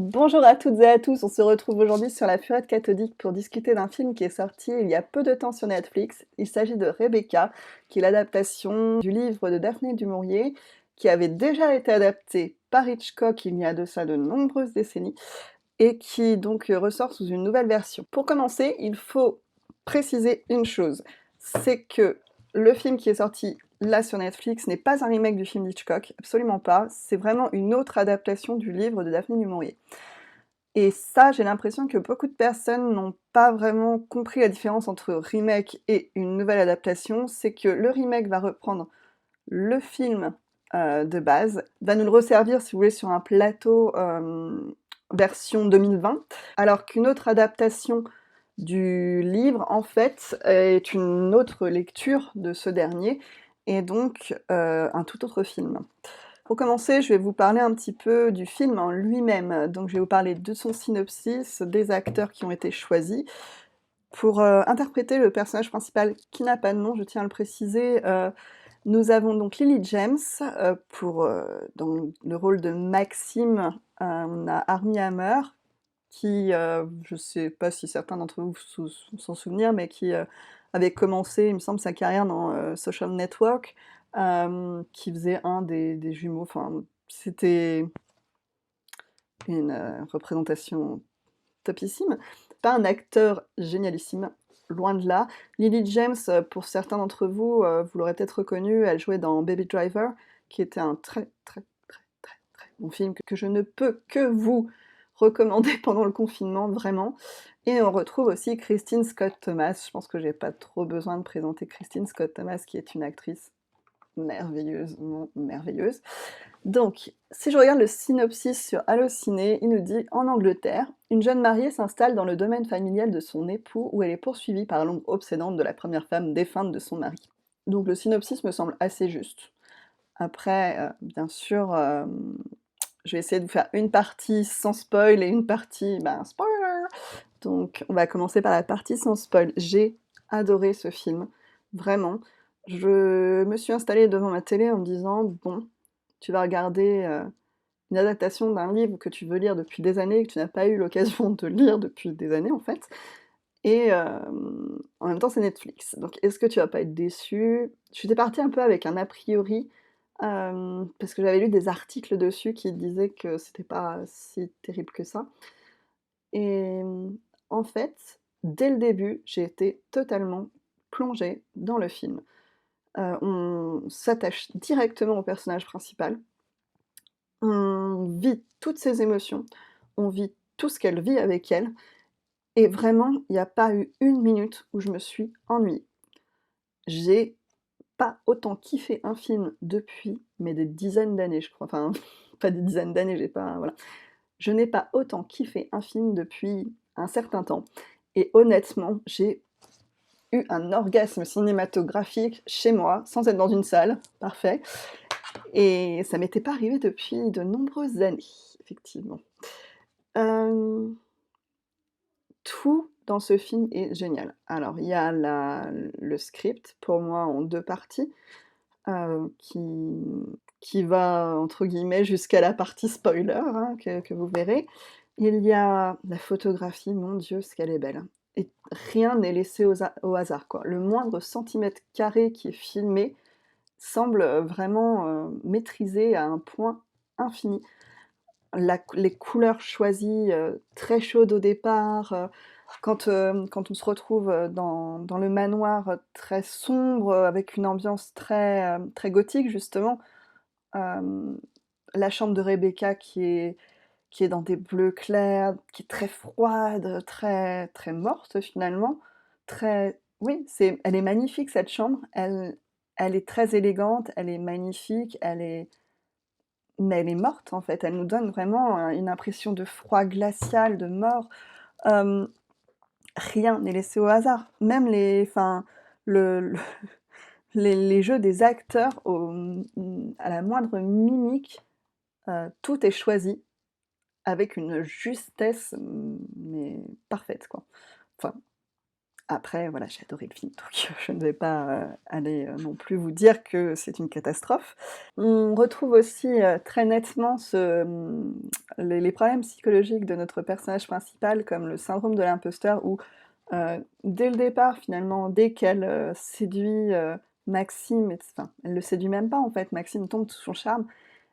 Bonjour à toutes et à tous, on se retrouve aujourd'hui sur la Furette cathodique pour discuter d'un film qui est sorti il y a peu de temps sur Netflix. Il s'agit de Rebecca, qui est l'adaptation du livre de Daphné du Maurier, qui avait déjà été adapté par Hitchcock il y a de ça de nombreuses décennies, et qui donc ressort sous une nouvelle version. Pour commencer, il faut préciser une chose, c'est que le film qui est sorti là sur Netflix n'est pas un remake du film d'Hitchcock, absolument pas, c'est vraiment une autre adaptation du livre de Daphné du Maurier. Et ça, j'ai l'impression que beaucoup de personnes n'ont pas vraiment compris la différence entre remake et une nouvelle adaptation, c'est que le remake va reprendre le film de base, va nous le resservir, si vous voulez, sur un plateau version 2020, alors qu'une autre adaptation du livre, en fait, est une autre lecture de ce dernier, et donc un tout autre film. Pour commencer, je vais vous parler un petit peu du film en lui-même. Donc je vais vous parler de son synopsis, des acteurs qui ont été choisis. Pour interpréter le personnage principal qui n'a pas de nom, je tiens à le préciser, nous avons donc Lily James dans le rôle de Maxime. On a Armie Hammer qui, je ne sais pas si certains d'entre vous s'en souvenir, mais qui avait commencé, il me semble, sa carrière dans Social Network, qui faisait un des jumeaux. Enfin, c'était une représentation topissime. Pas un acteur génialissime, loin de là. Lily James, pour certains d'entre vous, vous l'aurez peut-être reconnue, elle jouait dans Baby Driver, qui était un très très très très très bon film que je ne peux que vous recommander pendant le confinement, vraiment. Et on retrouve aussi Christine Scott Thomas. Je pense que j'ai pas trop besoin de présenter Christine Scott Thomas, qui est une actrice merveilleusement merveilleuse. Donc, si je regarde le synopsis sur Allociné, il nous dit « En Angleterre, une jeune mariée s'installe dans le domaine familial de son époux où elle est poursuivie par l'ombre obsédante de la première femme défunte de son mari. » Donc le synopsis me semble assez juste. Après, bien sûr, je vais essayer de vous faire une partie sans spoil et une partie, spoiler. Donc on va commencer par la partie sans spoil. J'ai adoré ce film, vraiment. Je me suis installée devant ma télé en me disant « Bon, tu vas regarder une adaptation d'un livre que tu veux lire depuis des années et que tu n'as pas eu l'occasion de lire depuis des années en fait. Et en même temps c'est Netflix. Donc est-ce que tu vas pas être déçu? J'étais partie un peu avec un a priori, parce que j'avais lu des articles dessus qui disaient que c'était pas si terrible que ça. Et en fait, dès le début, j'ai été totalement plongée dans le film. On s'attache directement au personnage principal. On vit toutes ses émotions, on vit tout ce qu'elle vit avec elle, et vraiment, il n'y a pas eu une minute où je me suis ennuyée. J'ai pas autant kiffé un film depuis, mais des dizaines d'années, je crois. Enfin, pas des dizaines d'années, j'ai pas. Voilà. Je n'ai pas autant kiffé un film depuis un certain temps. Et honnêtement, j'ai eu un orgasme cinématographique chez moi, sans être dans une salle. Parfait. Et ça m'était pas arrivé depuis de nombreuses années, effectivement. Hem, Tout dans ce film est génial. Alors, il y a le script, pour moi en 2 parties, qui va entre guillemets «jusqu'à la partie spoiler», hein, que vous verrez. Il y a la photographie, mon Dieu, ce qu'elle est belle, et rien n'est laissé au hasard, quoi. Le moindre centimètre carré qui est filmé semble, vraiment, maîtrisé à un point infini. Les couleurs choisies, très chaudes au départ, quand on se retrouve, dans le manoir, très sombre, avec une ambiance très gothique justement, hem, la chambre de Rebecca qui est dans des bleus clairs, qui est très froide, très très morte finalement, très oui, elle est magnifique cette chambre, elle est très élégante, elle est magnifique, mais elle est morte en fait, elle nous donne vraiment, une impression de froid glacial, de mort. Hem, Rien n'est laissé au hasard. Même le les jeux des acteurs à la moindre mimique, tout est choisi avec une justesse, mais parfaite quoi. Enfin, Après, voilà, j'ai adoré le film, donc je ne vais pas, aller, non plus vous dire que c'est une catastrophe. On retrouve aussi, très nettement les problèmes psychologiques de notre personnage principal, comme le syndrome de l'imposteur où, dès le départ, finalement, dès qu'elle, séduit, Maxime enfin, elle le séduit même pas, en fait, Maxime tombe sous son charme,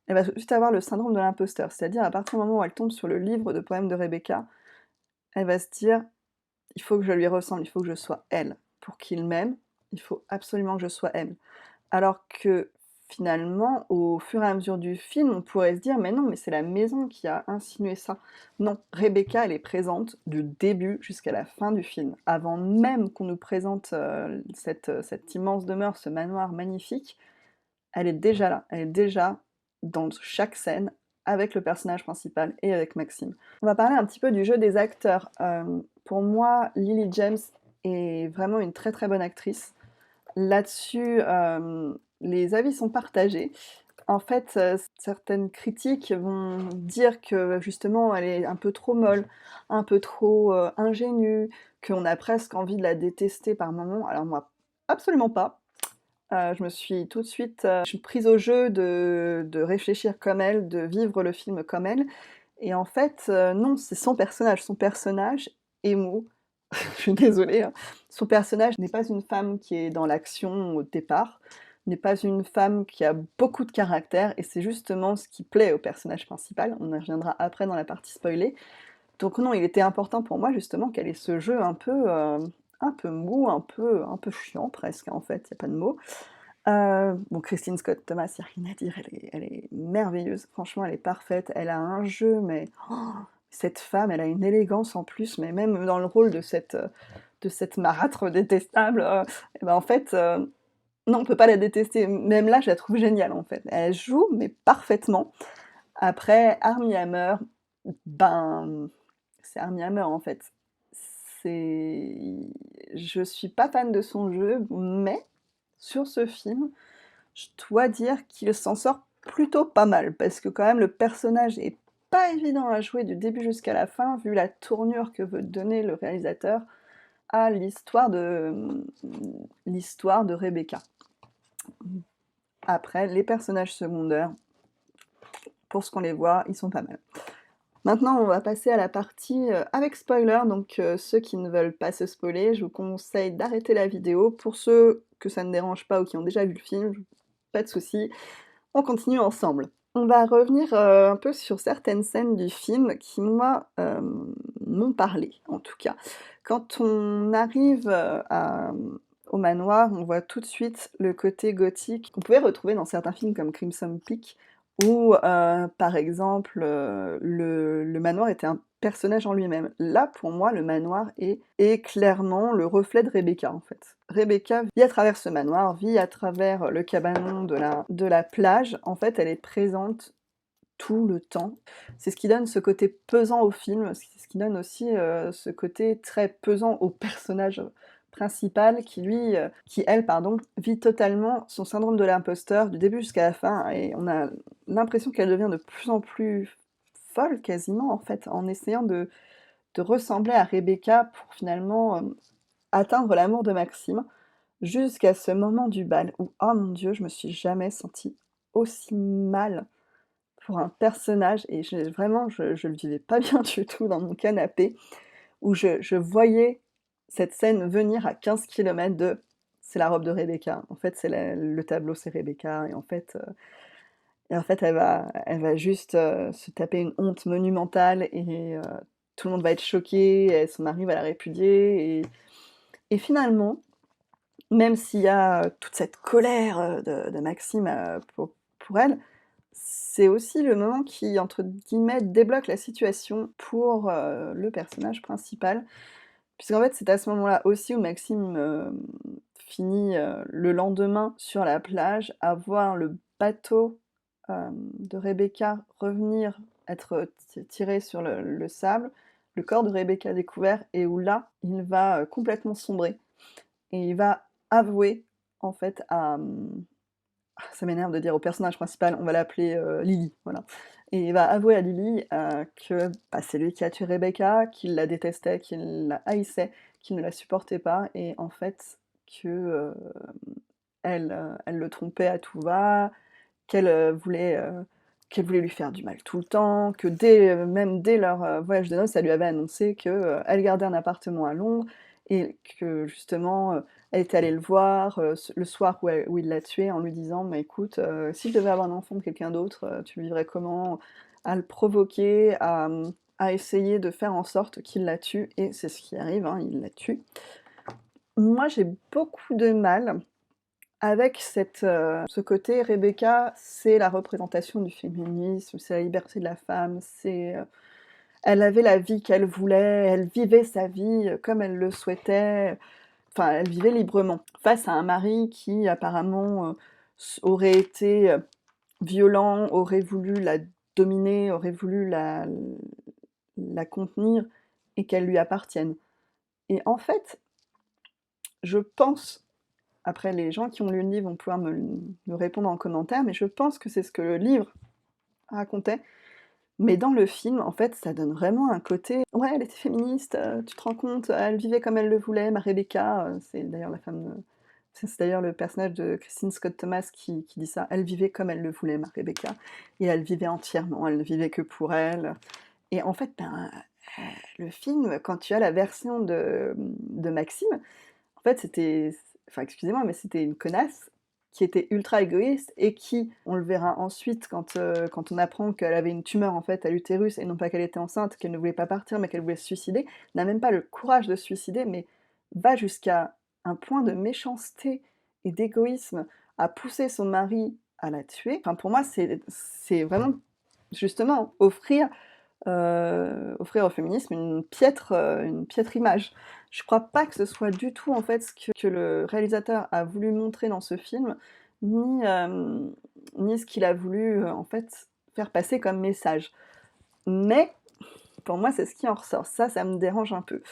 elle va tout de suite avoir le syndrome de l'imposteur. C'est-à-dire à partir du moment où elle tombe sur le livre de poèmes de Rebecca, elle va se dire: il faut que je lui ressemble, il faut que je sois elle. Pour qu'il m'aime, il faut absolument que je sois elle. Alors que finalement, au fur et à mesure du film, on pourrait se dire: «Mais non, mais c'est la maison qui a insinué ça». Non, Rebecca, elle est présente du début jusqu'à la fin du film. Avant même qu'on nous présente, cette immense demeure, ce manoir magnifique, elle est déjà là. Elle est déjà dans chaque scène avec le personnage principal et avec Maxime. On va parler un petit peu du jeu des acteurs. Pour moi, Lily James est vraiment une très, très bonne actrice. Là-dessus, les avis sont partagés. En fait, certaines critiques vont dire que justement elle est un peu trop molle, un peu trop, ingénue, qu'on a presque envie de la détester par moments. Alors moi, absolument pas. Je me suis tout de suite, je suis prise au jeu de réfléchir comme elle, de vivre le film comme elle et en fait, non, c'est son personnage. Son personnage est mou. Je suis désolée, hein. Son personnage n'est pas une femme qui est dans l'action au départ, n'est pas une femme qui a beaucoup de caractère et c'est justement ce qui plaît au personnage principal. On y reviendra après dans la partie spoilée. Donc non, il était important pour moi justement qu'elle ait ce jeu un peu mou, un peu chiant presque, en fait, il y a pas de mots. Bon, Christine Scott Thomas, il y a rien à dire, elle est merveilleuse, franchement, elle est parfaite, elle a un jeu, mais cette femme, elle a une élégance en plus, mais même dans le rôle de cette marâtre détestable, et ben, en fait, non, on peut pas la détester. Même là, je la trouve géniale, en fait. Elle joue, mais parfaitement. Après, Armie Hammer, ben, c'est Armie Hammer, en fait. C'est je suis pas fan de son jeu, mais sur ce film, je dois dire qu'il s'en sort plutôt pas mal, parce que quand même le personnage est pas évident à jouer du début jusqu'à la fin, vu la tournure que veut donner le réalisateur à l'histoire de Rebecca. Après, les personnages secondaires, pour ce qu'on les voit, ils sont pas mal. Maintenant, on va passer à la partie avec spoiler, donc ceux qui ne veulent pas se spoiler, je vous conseille d'arrêter la vidéo. Pour ceux que ça ne dérange pas ou qui ont déjà vu le film, pas de souci, on continue ensemble. On va revenir un peu sur certaines scènes du film qui, moi, m'ont parlé, en tout cas. Quand on arrive au manoir, on voit tout de suite le côté gothique qu'on pouvait retrouver dans certains films comme Crimson Peak, où, par exemple, le manoir était un personnage en lui-même. Là, pour moi, le manoir est clairement le reflet de Rebecca, en fait. Rebecca vit à travers ce manoir, vit à travers le cabanon de la plage. En fait, elle est présente tout le temps. C'est ce qui donne ce côté pesant au film, c'est ce qui donne aussi, ce côté très pesant au personnage principal qui elle, pardon, vit totalement son syndrome de l'imposteur du début jusqu'à la fin et on a l'impression qu'elle devient de plus en plus folle quasiment, en fait, en essayant de ressembler à Rebecca pour finalement, atteindre l'amour de Maxime. Jusqu'à ce moment du bal où, oh mon Dieu, je me suis jamais sentie aussi mal pour un personnage et vraiment, je le vivais pas bien du tout dans mon canapé, où je voyais cette scène venir à 15 kilomètres de: «C'est la robe de Rebecca». En fait, c'est le tableau, c'est Rebecca et en fait, elle va juste, se taper une honte monumentale et tout le monde va être choqué et son mari va la répudier et finalement, même s'il y a, toute cette colère, de Maxime, pour elle, c'est aussi le moment qui, entre guillemets, «débloque la situation» pour, le personnage principal. Puisqu'en fait, c'est à ce moment-là aussi où Maxime, finit, le lendemain sur la plage à voir le bateau, de Rebecca revenir, être, tiré sur le sable, le corps de Rebecca découvert et où là, il va, complètement sombrer et il va avouer en fait ça m'énerve de dire au personnage principal, on va l'appeler, Lily, voilà. Et il va avouer à Lily, que, bah, c'est lui qui a tué Rebecca, qu'il la détestait, qu'il la haïssait, qu'il ne la supportait pas et en fait que, elle le trompait à tout va, qu'elle, qu'elle voulait lui faire du mal tout le temps, que même dès leur, voyage de noces, elle lui avait annoncé que, elle gardait un appartement à Londres et que justement, elle était allée le voir, le soir où il l'a tué en lui disant: «Mais écoute, si je devais avoir un enfant de quelqu'un d'autre, tu le vivrais comment?» À le provoquer, à essayer de faire en sorte qu'il la tue et c'est ce qui arrive, hein, il la tue. Moi, j'ai beaucoup de mal avec ce côté Rebecca, c'est la représentation du féminisme, c'est la liberté de la femme, elle avait la vie qu'elle voulait, elle vivait sa vie, comme elle le souhaitait, enfin elle vivait librement. Face à un mari qui apparemment, aurait été, violent, aurait voulu la dominer, aurait voulu la contenir et qu'elle lui appartienne. Et en fait, je pense après, les gens qui ont lu le livre vont pouvoir me répondre en commentaire, mais je pense que c'est ce que le livre racontait. Mais dans le film, en fait, ça donne vraiment un côté ouais, elle était féministe, tu te rends compte, elle vivait comme elle le voulait, ma Rebecca, c'est d'ailleurs la femme, c'est d'ailleurs le personnage de Christine Scott Thomas qui dit ça. Elle vivait comme elle le voulait, ma Rebecca, et elle vivait entièrement, elle ne vivait que pour elle. Et en fait, ben, le film, quand tu as la version de Maxime, en fait, c'était enfin, excusez-moi, mais c'était une connasse qui était ultra égoïste et qui, on le verra ensuite quand on apprend qu'elle avait une tumeur, en fait, à l'utérus et non pas qu'elle était enceinte, qu'elle ne voulait pas partir, mais qu'elle voulait se suicider, n'a même pas le courage de se suicider, mais va jusqu'à un point de méchanceté et d'égoïsme à pousser son mari à la tuer. Enfin, pour moi, c'est vraiment, justement, offrir au féminisme une piètre image. Je crois pas que ce soit du tout en fait ce que le réalisateur a voulu montrer dans ce film, ni ce qu'il a voulu en fait faire passer comme message. Mais pour moi, c'est ce qui en ressort. Ça me dérange un peu.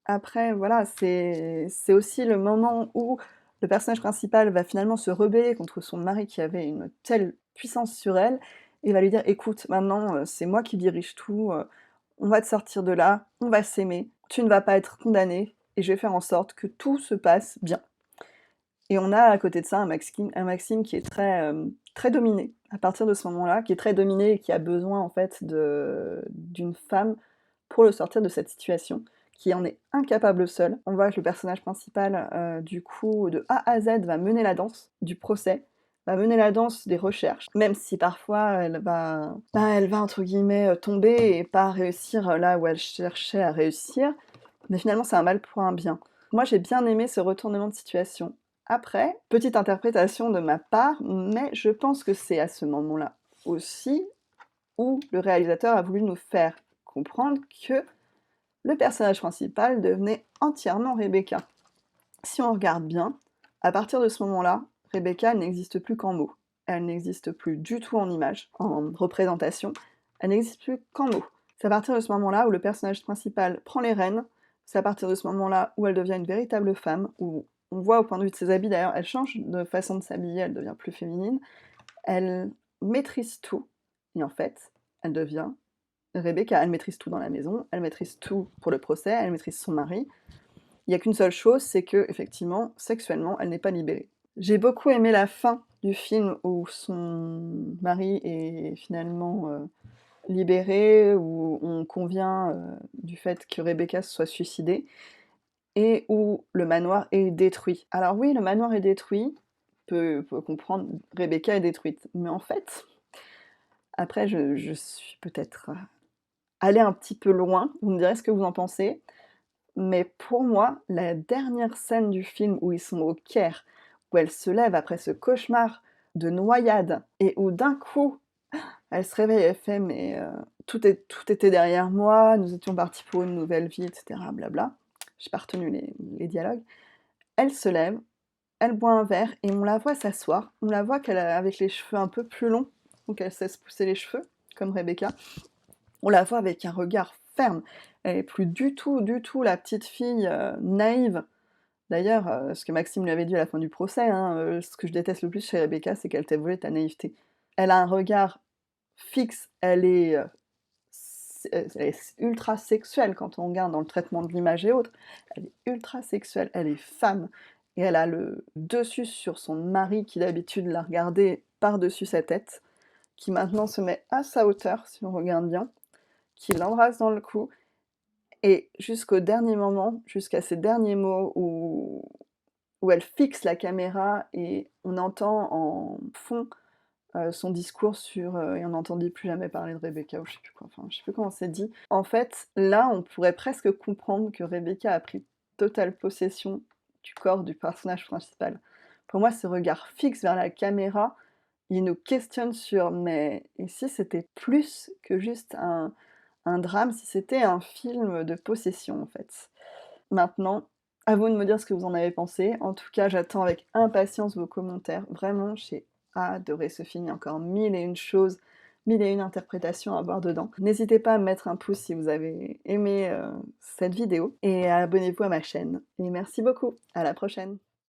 Après, voilà, c'est aussi le moment où le personnage principal va finalement se rebeller contre son mari qui avait une telle puissance sur elle et va lui dire: «Écoute, maintenant, c'est moi qui dirige tout, on va te sortir de là, on va s'aimer, tu ne vas pas être condamné et je vais faire en sorte que tout se passe bien». Et on a à côté de ça un Maxime qui est très dominé à partir de ce moment-là, qui est très dominé et qui a besoin en fait d'une femme pour le sortir de cette situation, qui en est incapable seul. On voit que le personnage principal, du coup, de A à Z, va mener la danse du procès, va mener la danse des recherches, même si parfois elle va entre guillemets, tomber et pas réussir, là où elle cherchait à réussir, mais finalement c'est un mal pour un bien. Moi j'ai bien aimé ce retournement de situation. Après, petite interprétation de ma part, mais je pense que c'est à ce moment-là aussi où le réalisateur a voulu nous faire comprendre que le personnage principal devenait entièrement Rebecca. Si on regarde bien, à partir de ce moment-là, Rebecca n'existe plus qu'en mots. Elle n'existe plus du tout en image, en représentation. Elle n'existe plus qu'en mots. C'est à partir de ce moment-là où le personnage principal prend les rênes. C'est à partir de ce moment-là où elle devient une véritable femme, où on voit au point de vue de ses habits d'ailleurs, elle change de façon de s'habiller, elle devient plus féminine. Elle maîtrise tout. Et en fait, elle devient Rebecca. Elle maîtrise tout dans la maison, elle maîtrise tout pour le procès, elle maîtrise son mari. Il n'y a qu'une seule chose, c'est que effectivement, sexuellement, elle n'est pas libérée. J'ai beaucoup aimé la fin du film où son mari est finalement libéré, où on convient du fait que Rebecca se soit suicidée, et où le manoir est détruit. Alors oui, le manoir est détruit, peut comprendre, Rebecca est détruite. Mais en fait, après je suis peut-être allée un petit peu loin, vous me direz ce que vous en pensez, mais pour moi, la dernière scène du film où ils sont au Caire, où elle se lève après ce cauchemar de noyade et où d'un coup, elle se réveille, elle fait: «Mais tout était derrière moi, nous étions partis pour une nouvelle vie» et cetera blabla. J'ai pas retenu les dialogues. Elle se lève, elle boit un verre et on la voit s'asseoir. On la voit qu'elle a avec les cheveux un peu plus longs, donc elle sait se pousser les cheveux, comme Rebecca. On la voit avec un regard ferme. Elle est plus du tout la petite fille naïve D'ailleurs, ce que Maxime lui avait dit à la fin du procès, hein, ce que je déteste le plus chez Rebecca, c'est qu'elle t'a volé ta naïveté. Elle a un regard fixe, elle est ultra sexuelle quand on regarde dans le traitement de l'image et autres. Elle est ultra sexuelle, elle est femme et elle a le dessus sur son mari qui d'habitude la regardait par-dessus sa tête, qui maintenant se met à sa hauteur, si on regarde bien, qui l'embrasse dans le cou et jusqu'au dernier moment, jusqu'à ces derniers mots où elle fixe la caméra et on entend en fond son discours sur et on n'entendait plus jamais parler de Rebecca ou je sais plus quoi, enfin je sais plus comment c'est dit. En fait, là, on pourrait presque comprendre que Rebecca a pris totale possession du corps du personnage principal. Pour moi, ce regard fixe vers la caméra, il nous questionne sur mais et si c'était plus que juste un drame, si c'était un film de possession en fait? Maintenant, à vous de me dire ce que vous en avez pensé. En tout cas, j'attends avec impatience vos commentaires. Vraiment, j'ai adoré ce film. Il y a encore mille et une choses, mille et une interprétations à voir dedans. N'hésitez pas à me mettre un pouce si vous avez aimé cette vidéo et abonnez-vous à ma chaîne. Et merci beaucoup. À la prochaine.